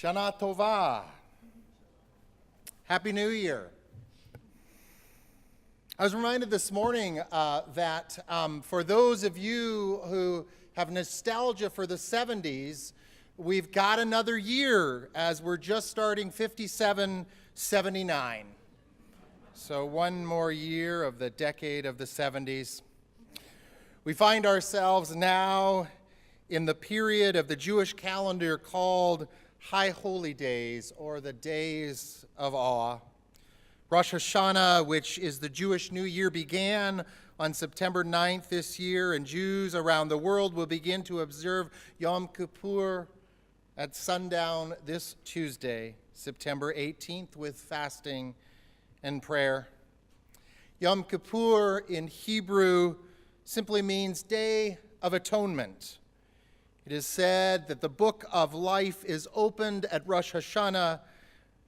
Shana Tova. Happy New Year. I was reminded this morning that for those of you who have nostalgia for the 70s, we've got another year as we're just starting 5779. So one more year of the decade of the 70s. We find ourselves now in the period of the Jewish calendar called High Holy Days, or the Days of Awe. Rosh Hashanah, which is the Jewish New Year, began on September 9th this year, and Jews around the world will begin to observe Yom Kippur at sundown this Tuesday, September 18th, with fasting and prayer. Yom Kippur in Hebrew simply means Day of Atonement. It is said that the book of life is opened at Rosh Hashanah.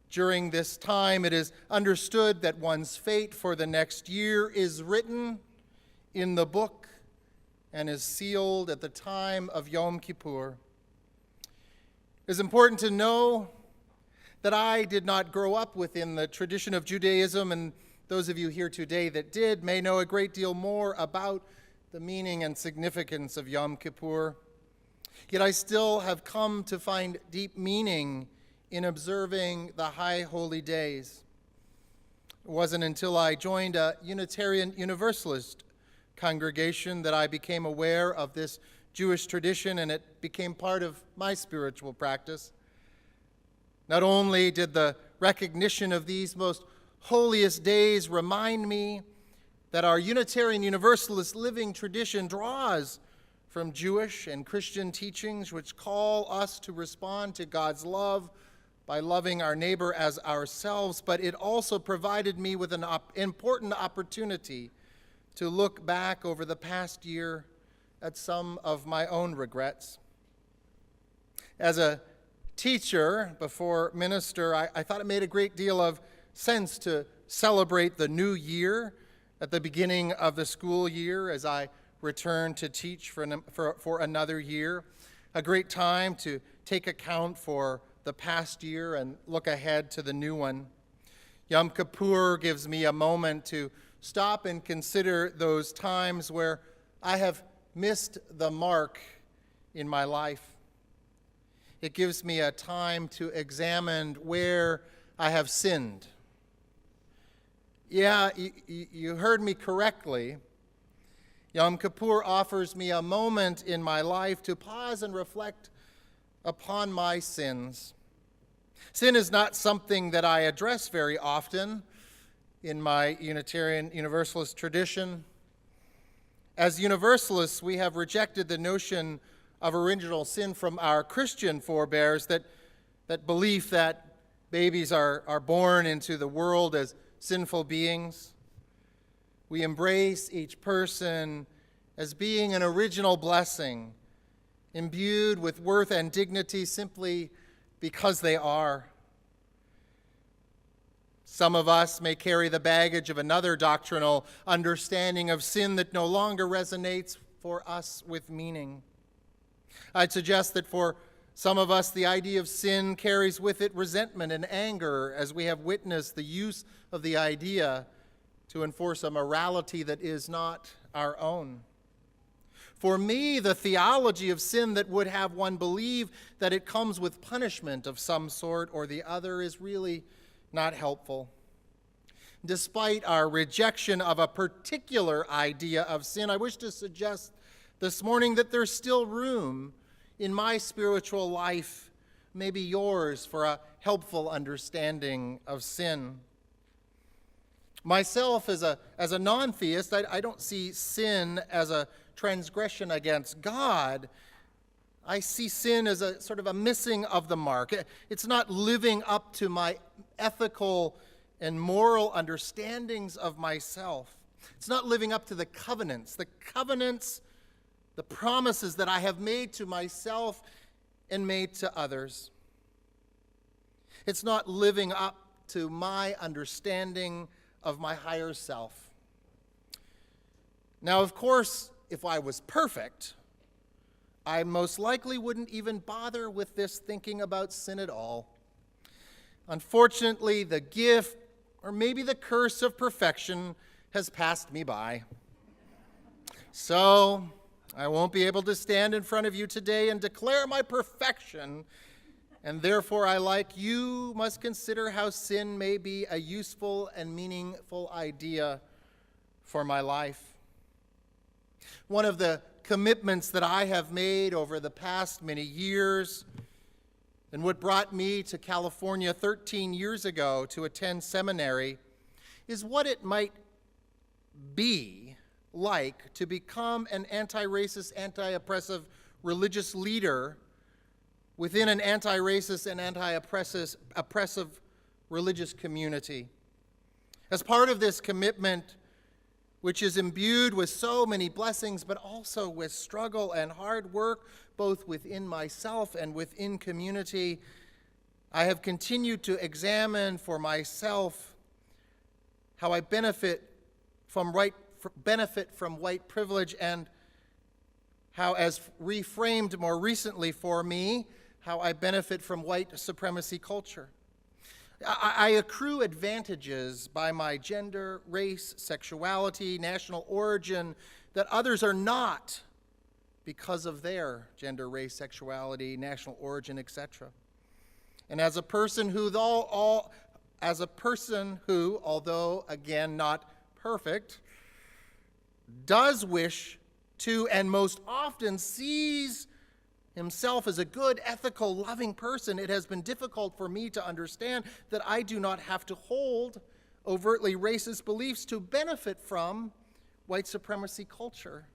During this time, it is understood that one's fate for the next year is written in the book and is sealed at the time of Yom Kippur. It is important to know that I did not grow up within the tradition of Judaism, and those of you here today that did may know a great deal more about the meaning and significance of Yom Kippur. Yet I still have come to find deep meaning in observing the high holy days. It wasn't until I joined a Unitarian Universalist congregation that I became aware of this Jewish tradition, and it became part of my spiritual practice. Not only did the recognition of these most holiest days remind me that our Unitarian Universalist living tradition draws from Jewish and Christian teachings which call us to respond to God's love by loving our neighbor as ourselves, but it also provided me with an important opportunity to look back over the past year at some of my own regrets. As a teacher before minister, I thought it made a great deal of sense to celebrate the new year at the beginning of the school year as I returned to teach for another year. A great time to take account for the past year and look ahead to the new one. Yom Kippur gives me a moment to stop and consider those times where I have missed the mark in my life. It gives me a time to examine where I have sinned. Yeah, you heard me correctly. Yom Kippur offers me a moment in my life to pause and reflect upon my sins. Sin is not something that I address very often in my Unitarian Universalist tradition. As Universalists, we have rejected the notion of original sin from our Christian forebears, that belief that babies are born into the world as sinful beings. We embrace each person as being an original blessing, imbued with worth and dignity simply because they are. Some of us may carry the baggage of another doctrinal understanding of sin that no longer resonates for us with meaning. I'd suggest that for some of us, the idea of sin carries with it resentment and anger, as we have witnessed the use of the idea to enforce a morality that is not our own. For me, the theology of sin that would have one believe that it comes with punishment of some sort or the other is really not helpful. Despite our rejection of a particular idea of sin, I wish to suggest this morning that there's still room in my spiritual life, maybe yours, for a helpful understanding of sin. Myself, as a non-theist, I don't see sin as a transgression against God. I see sin as a sort of a missing of the mark. It's not living up to my ethical and moral understandings of myself. It's not living up to the covenants, the promises that I have made to myself and made to others. It's not living up to my understanding of my higher self. Now, of course, if I was perfect, I most likely wouldn't even bother with this thinking about sin at all. Unfortunately, the gift, or maybe the curse of perfection, has passed me by. So, I won't be able to stand in front of you today and declare my perfection, and therefore I, like you, must consider how sin may be a useful and meaningful idea for my life. One of the commitments that I have made over the past many years, and what brought me to California 13 years ago to attend seminary, is what it might be like to become an anti-racist, anti-oppressive religious leader within an anti-racist and anti-oppressive religious community. As part of this commitment, which is imbued with so many blessings, but also with struggle and hard work, both within myself and within community, I have continued to examine for myself how I benefit from white privilege, and how, as reframed more recently for me, how I benefit from white supremacy culture. I accrue advantages by my gender, race, sexuality, national origin that others are not because of their gender, race, sexuality, national origin, etc. And as a person who, although again not perfect, does wish to and most often sees himself as a good, ethical, loving person, it has been difficult for me to understand that I do not have to hold overtly racist beliefs to benefit from white supremacy culture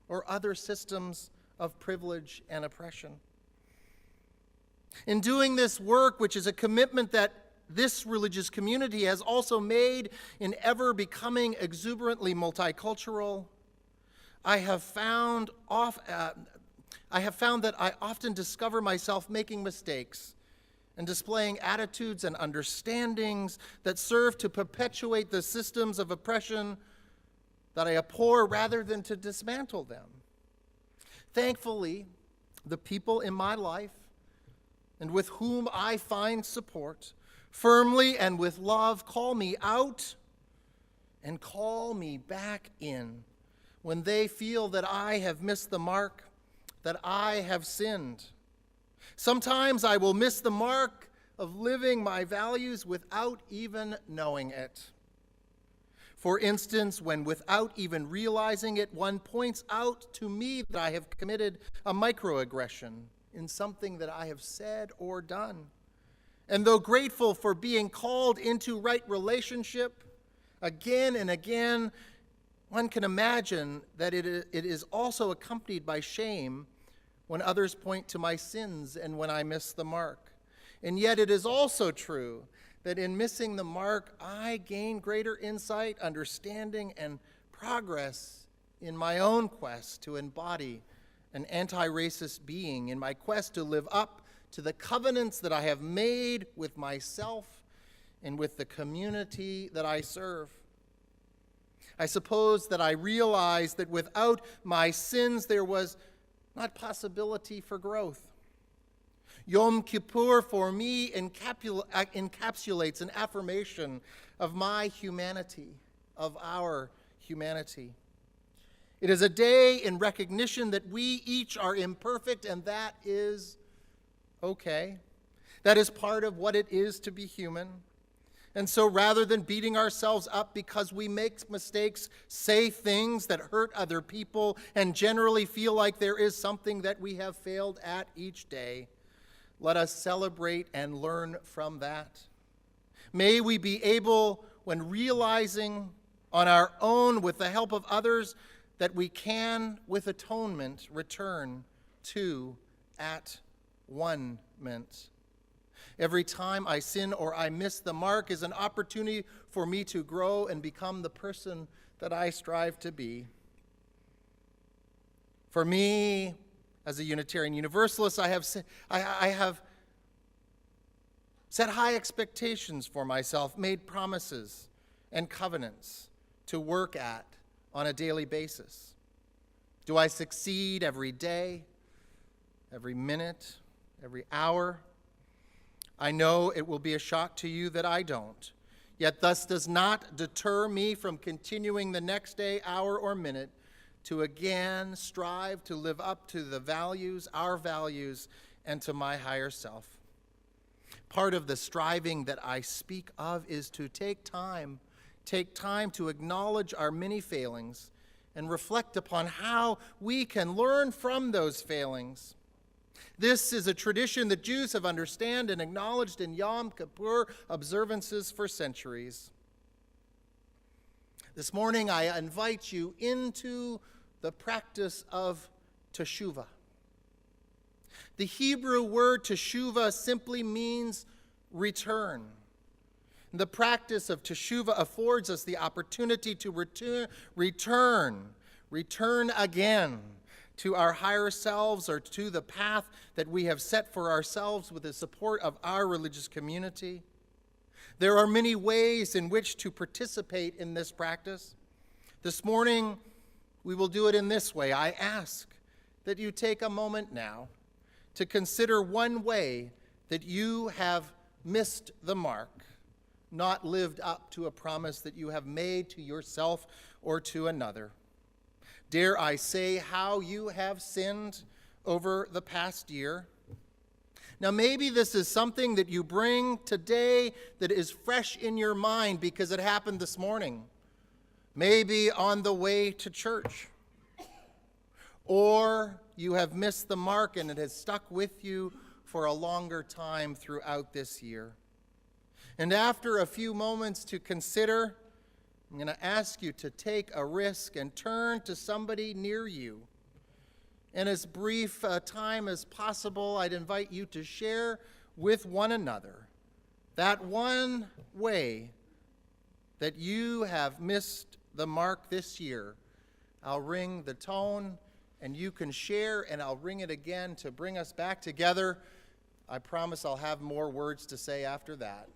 or other systems of privilege and oppression. In doing this work, which is a commitment that this religious community has also made in ever becoming exuberantly multicultural, I have found that I often discover myself making mistakes and displaying attitudes and understandings that serve to perpetuate the systems of oppression that I abhor rather than to dismantle them. Thankfully, the people in my life and with whom I find support firmly and with love call me out and call me back in when they feel that I have missed the mark, that I have sinned. Sometimes I will miss the mark of living my values without even knowing it. For instance, when without even realizing it, one points out to me that I have committed a microaggression in something that I have said or done. And though grateful for being called into right relationship again and again, one can imagine that it is also accompanied by shame when others point to my sins and when I miss the mark. And yet it is also true that in missing the mark, I gain greater insight, understanding, and progress in my own quest to embody an anti-racist being, in my quest to live up to the covenants that I have made with myself and with the community that I serve. I suppose that I realized that without my sins, there was not possibility for growth. Yom Kippur for me encapsulates an affirmation of my humanity, of our humanity. It is a day in recognition that we each are imperfect, and that is okay. That is part of what it is to be human. And so rather than beating ourselves up because we make mistakes, say things that hurt other people, and generally feel like there is something that we have failed at each day, let us celebrate and learn from that. May we be able, when realizing on our own with the help of others, that we can, with atonement, return to At-One-Ment. Every time I sin or I miss the mark is an opportunity for me to grow and become the person that I strive to be. For me, as a Unitarian Universalist, I have set high expectations for myself, made promises and covenants to work at on a daily basis. Do I succeed every day? every minute, every hour. I know it will be a shock to you that I don't, yet thus does not deter me from continuing the next day, hour, or minute to again strive to live up to the values, our values, and to my higher self. Part of the striving that I speak of is to take time to acknowledge our many failings and reflect upon how we can learn from those failings. This is a tradition that Jews have understood and acknowledged in Yom Kippur observances for centuries. This morning, I invite you into the practice of teshuvah. The Hebrew word teshuvah simply means return. The practice of teshuvah affords us the opportunity to return again to our higher selves or to the path that we have set for ourselves with the support of our religious community. There are many ways in which to participate in this practice. This morning, we will do it in this way. I ask that you take a moment now to consider one way that you have missed the mark, not lived up to a promise that you have made to yourself or to another. Dare I say how you have sinned over the past year? Now, maybe this is something that you bring today that is fresh in your mind because it happened this morning, maybe on the way to church. Or you have missed the mark and it has stuck with you for a longer time throughout this year. And after a few moments to consider, I'm going to ask you to take a risk and turn to somebody near you. In as brief a time as possible, I'd invite you to share with one another that one way that you have missed the mark this year. I'll ring the tone, and you can share, and I'll ring it again to bring us back together. I promise I'll have more words to say after that.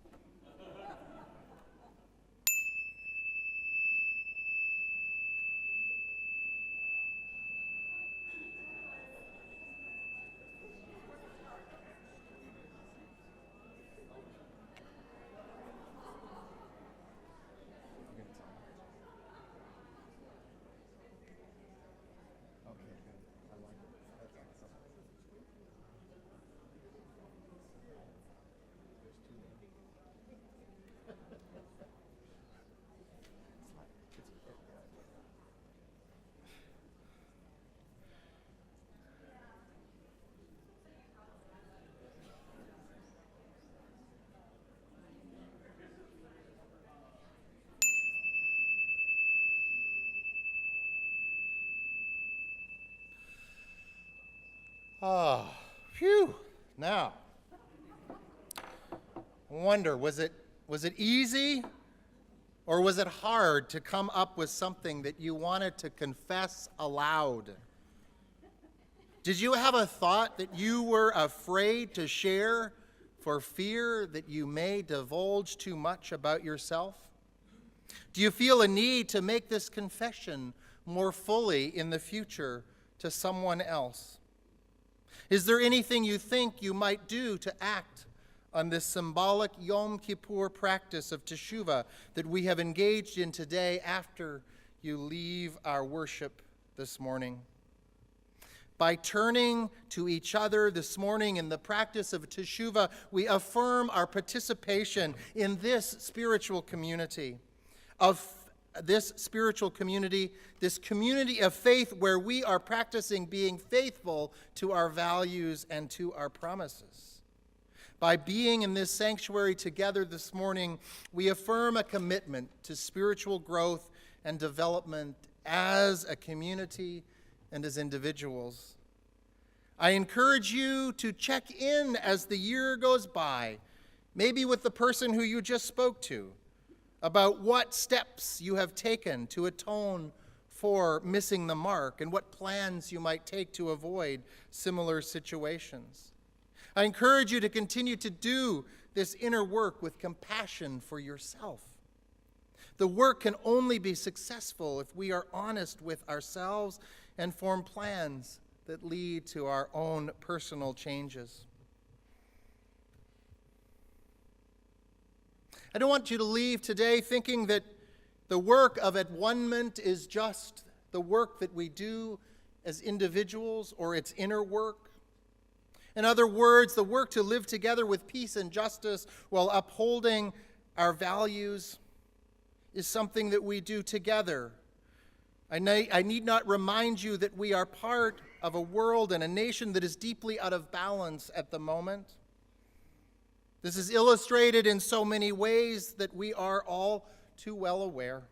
Ah, phew. Now, I wonder, was it easy or was it hard to come up with something that you wanted to confess aloud? Did you have a thought that you were afraid to share for fear that you may divulge too much about yourself? Do you feel a need to make this confession more fully in the future to someone else? Is there anything you think you might do to act on this symbolic Yom Kippur practice of teshuvah that we have engaged in today after you leave our worship this morning? By turning to each other this morning in the practice of teshuvah, we affirm our participation in this spiritual community, this community of faith where we are practicing being faithful to our values and to our promises. By being in this sanctuary together this morning, we affirm a commitment to spiritual growth and development as a community and as individuals. I encourage you to check in as the year goes by, maybe with the person who you just spoke to, about what steps you have taken to atone for missing the mark and what plans you might take to avoid similar situations. I encourage you to continue to do this inner work with compassion for yourself. The work can only be successful if we are honest with ourselves and form plans that lead to our own personal changes. I don't want you to leave today thinking that the work of At-One-Ment is just the work that we do as individuals or its inner work. In other words, the work to live together with peace and justice while upholding our values is something that we do together. I need not remind you that we are part of a world and a nation that is deeply out of balance at the moment. This is illustrated in so many ways that we are all too well aware.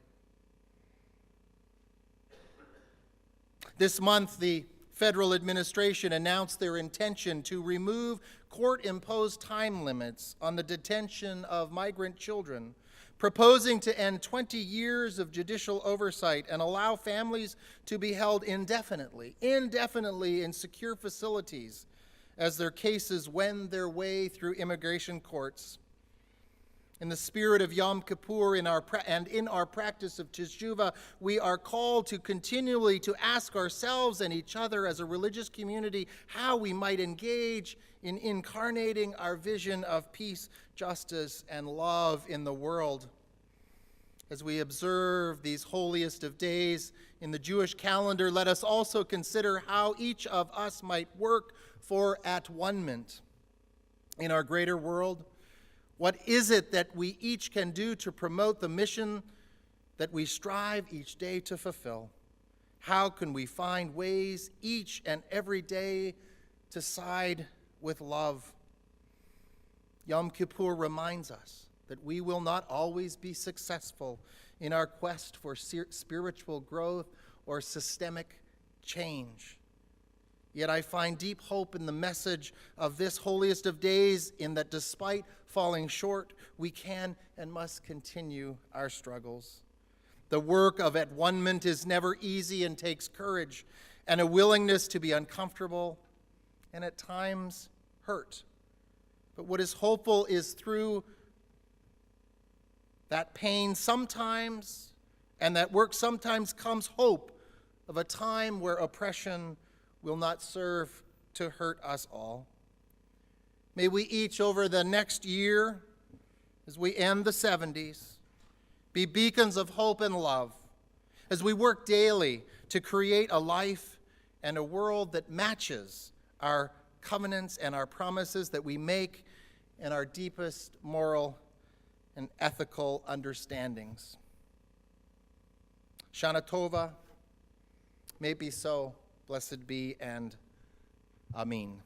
This month, the federal administration announced their intention to remove court-imposed time limits on the detention of migrant children, proposing to end 20 years of judicial oversight and allow families to be held indefinitely in secure facilities as their cases wend their way through immigration courts. In the spirit of Yom Kippur in our practice of Teshuvah, we are called to continually to ask ourselves and each other as a religious community how we might engage in incarnating our vision of peace, justice, and love in the world. As we observe these holiest of days in the Jewish calendar, let us also consider how each of us might work for At-One-Ment in our greater world. What is it that we each can do to promote the mission that we strive each day to fulfill? How can we find ways each and every day to side with love? Yom Kippur reminds us that we will not always be successful in our quest for spiritual growth or systemic change. Yet I find deep hope in the message of this holiest of days, in that despite falling short, we can and must continue our struggles. The work of At-One-Ment is never easy and takes courage and a willingness to be uncomfortable and at times hurt. But what is hopeful is through that pain sometimes and that work sometimes comes hope of a time where oppression will not serve to hurt us all. May we each over the next year, as we end the 70s, be beacons of hope and love as we work daily to create a life and a world that matches our covenants and our promises that we make in our deepest moral and ethical understandings. Shana Tova, may it be so. Blessed be, and Amen.